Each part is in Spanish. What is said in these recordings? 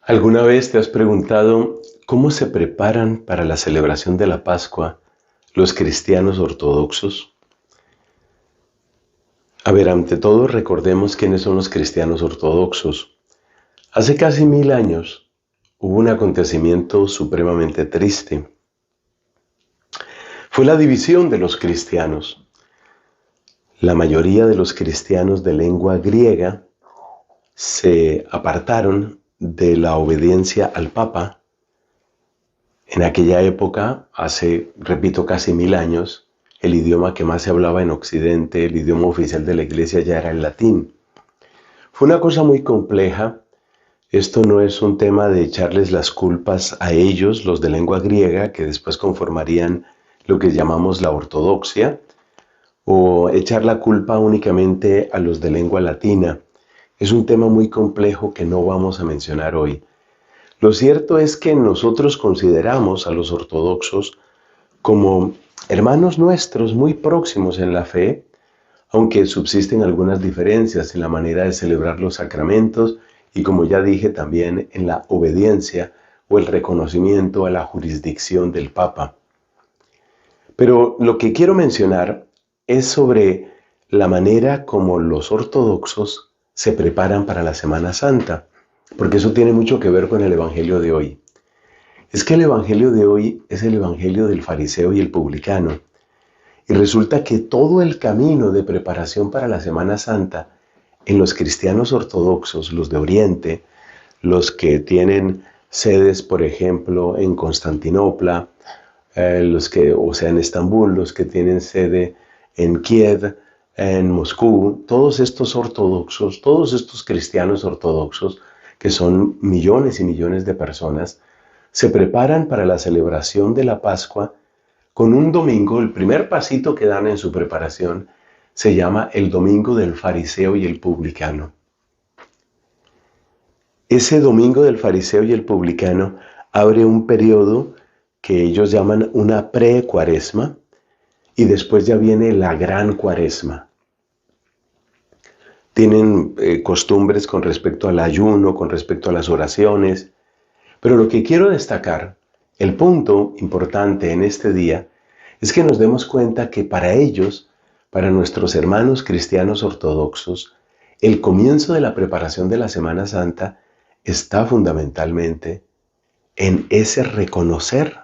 ¿Alguna vez te has preguntado cómo se preparan para la celebración de la Pascua los cristianos ortodoxos? A ver, ante todo recordemos quiénes son los cristianos ortodoxos. Hace casi 1000 años hubo un acontecimiento supremamente triste. Fue la división de los cristianos. La mayoría de los cristianos de lengua griega se apartaron de la obediencia al Papa. En aquella época, hace, repito, casi 1000 años, el idioma que más se hablaba en Occidente, el idioma oficial de la Iglesia, ya era el latín. Fue una cosa muy compleja. Esto no es un tema de echarles las culpas a ellos, los de lengua griega, que después conformarían lo que llamamos la ortodoxia, o echar la culpa únicamente a los de lengua latina. Es un tema muy complejo que no vamos a mencionar hoy. Lo cierto es que nosotros consideramos a los ortodoxos como hermanos nuestros muy próximos en la fe, aunque subsisten algunas diferencias en la manera de celebrar los sacramentos y, como ya dije, también en la obediencia o el reconocimiento a la jurisdicción del Papa. Pero lo que quiero mencionar es sobre la manera como los ortodoxos se preparan para la Semana Santa, porque eso tiene mucho que ver con el Evangelio de hoy. Es que el Evangelio de hoy es el Evangelio del fariseo y el publicano. Y resulta que todo el camino de preparación para la Semana Santa en los cristianos ortodoxos, los de Oriente, los que tienen sedes, por ejemplo, en Constantinopla, en Estambul, los que tienen sede en Kiev, en Moscú, todos estos ortodoxos, todos estos cristianos ortodoxos, que son millones y millones de personas, se preparan para la celebración de la Pascua con un domingo. El primer pasito que dan en su preparación se llama el domingo del fariseo y el publicano. Ese domingo del fariseo y el publicano abre un periodo que ellos llaman una pre-cuaresma, y después ya viene la gran cuaresma. Tienen costumbres con respecto al ayuno, con respecto a las oraciones. Pero lo que quiero destacar, el punto importante en este día, es que nos demos cuenta que para ellos, para nuestros hermanos cristianos ortodoxos, el comienzo de la preparación de la Semana Santa está fundamentalmente en ese reconocer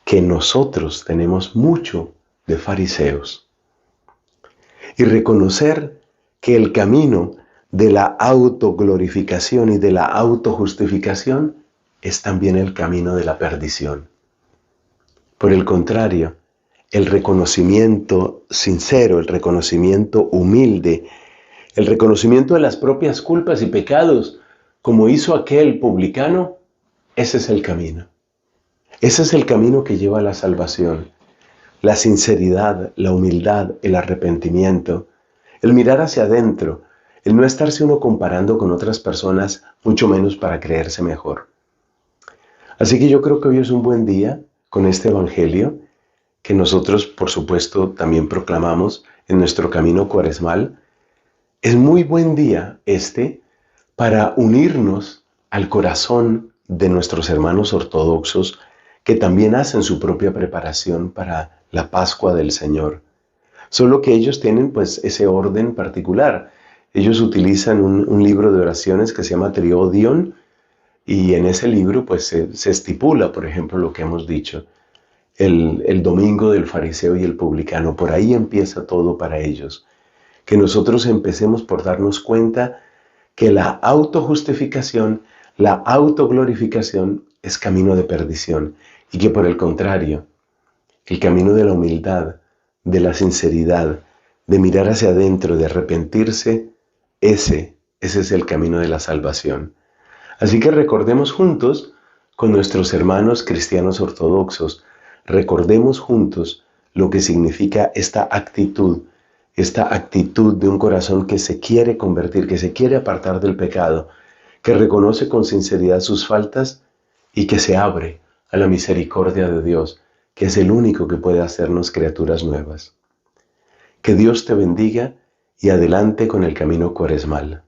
que nosotros tenemos mucho de fariseos y reconocer que el camino de la autoglorificación y de la autojustificación es también el camino de la perdición. Por el contrario, el reconocimiento sincero, el reconocimiento humilde, el reconocimiento de las propias culpas y pecados, como hizo aquel publicano, ese es el camino. Ese es el camino que lleva a la salvación. La sinceridad, la humildad, el arrepentimiento, el mirar hacia adentro, el no estarse uno comparando con otras personas, mucho menos para creerse mejor. Así que yo creo que hoy es un buen día con este Evangelio, que nosotros, por supuesto, también proclamamos en nuestro camino cuaresmal. Es muy buen día para unirnos al corazón de nuestros hermanos ortodoxos, que también hacen su propia preparación para la Pascua del Señor. Solo que ellos tienen pues ese orden particular. Ellos utilizan un libro de oraciones que se llama Triodion, y en ese libro pues se estipula, por ejemplo, lo que hemos dicho, el domingo del fariseo y el publicano. Por ahí empieza todo para ellos. Que nosotros empecemos por darnos cuenta que la autojustificación, la autoglorificación es camino de perdición, y que por el contrario, el camino de la humildad, de la sinceridad, de mirar hacia adentro, de arrepentirse, ese es el camino de la salvación. Así que recordemos juntos con nuestros hermanos cristianos ortodoxos, recordemos juntos lo que significa esta actitud de un corazón que se quiere convertir, que se quiere apartar del pecado, que reconoce con sinceridad sus faltas y que se abre a la misericordia de Dios, que es el único que puede hacernos criaturas nuevas. Que Dios te bendiga y adelante con el camino cuaresmal.